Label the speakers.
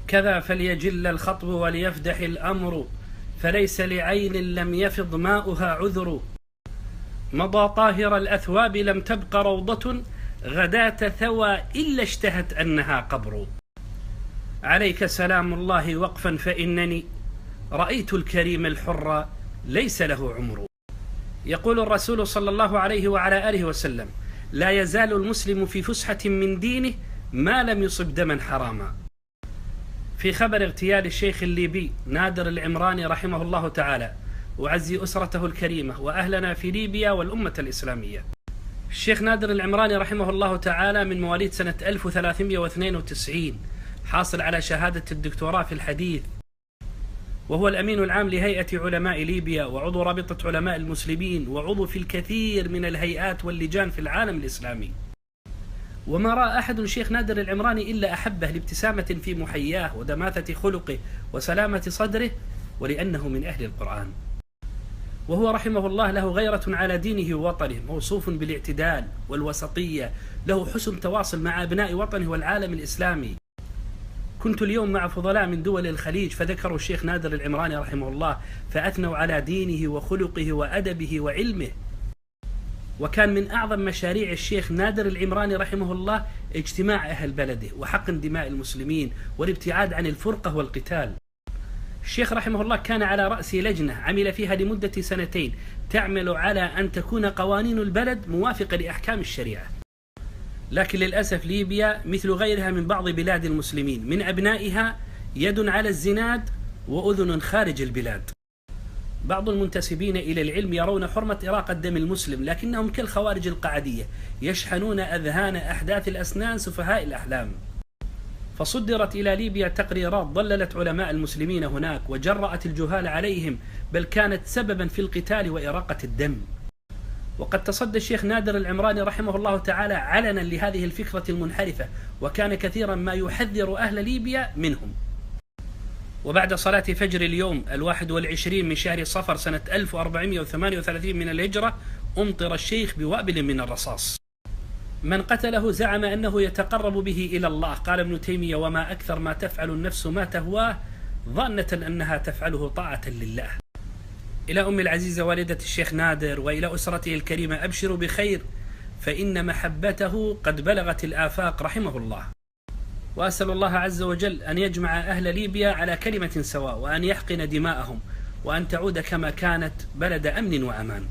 Speaker 1: كذا فليجل الخطب وليفدح الأمر، فليس لعين لم يفض ماؤها عذر. مضى طاهر الأثواب لم تبق روضة، غداة ثوى إلا اشتهت أنها قبر. عليك سلام الله وقفا فإنني رأيت الكريم الحر ليس له عمر. يقول الرسول صلى الله عليه وعلى آله وسلم: لا يزال المسلم في فسحة من دينه ما لم يصب دما حراما. في خبر اغتيال الشيخ الليبي نادر العمراني رحمه الله تعالى، وعزي أسرته الكريمة وأهلنا في ليبيا والأمة الإسلامية. الشيخ نادر العمراني رحمه الله تعالى من مواليد سنة 1392، حاصل على شهادة الدكتوراه في الحديث، وهو الأمين العام لهيئة علماء ليبيا، وعضو رابطة علماء المسلمين، وعضو في الكثير من الهيئات واللجان في العالم الإسلامي. وما رأى أحد الشيخ نادر العمراني إلا أحبه لابتسامة في محياه ودماثة خلقه وسلامة صدره، ولأنه من أهل القرآن. وهو رحمه الله له غيرة على دينه ووطنه، موصوف بالاعتدال والوسطية، له حسن تواصل مع أبناء وطنه والعالم الإسلامي. كنت اليوم مع فضلاء من دول الخليج فذكروا الشيخ نادر العمراني رحمه الله، فأثنوا على دينه وخلقه وأدبه وعلمه. وكان من أعظم مشاريع الشيخ نادر العمراني رحمه الله اجتماع أهل بلده وحقن دماء المسلمين والابتعاد عن الفرقة والقتال. الشيخ رحمه الله كان على رأس لجنة عمل فيها لمدة 2 سنين تعمل على أن تكون قوانين البلد موافقة لأحكام الشريعة. لكن للأسف ليبيا مثل غيرها من بعض بلاد المسلمين من أبنائها يد على الزناد وأذن خارج البلاد. بعض المنتسبين إلى العلم يرون حرمة إراقة دم المسلم، لكنهم كالخوارج القعدية يشحنون أذهان أحداث الأسنان سفهاء الأحلام. فصدرت إلى ليبيا تقريرات ضللت علماء المسلمين هناك وجرأت الجهال عليهم، بل كانت سببا في القتال وإراقة الدم. وقد تصدى الشيخ نادر العمراني رحمه الله تعالى علنا لهذه الفكرة المنحرفة، وكان كثيرا ما يحذر أهل ليبيا منهم. وبعد صلاة فجر اليوم 21 من شهر صفر سنة 1438 من الهجرة أمطر الشيخ بوابل من الرصاص. من قتله زعم أنه يتقرب به إلى الله. قال ابن تيمية: وما أكثر ما تفعل النفس ما تهواه ظنة أنها تفعله طاعة لله. إلى أم العزيزة والدة الشيخ نادر وإلى أسرته الكريمة: أبشروا بخير فإن محبته قد بلغت الآفاق رحمه الله. وأسأل الله عز وجل أن يجمع أهل ليبيا على كلمة سواء، وأن يحقن دماءهم، وأن تعود كما كانت بلد أمن وأمان.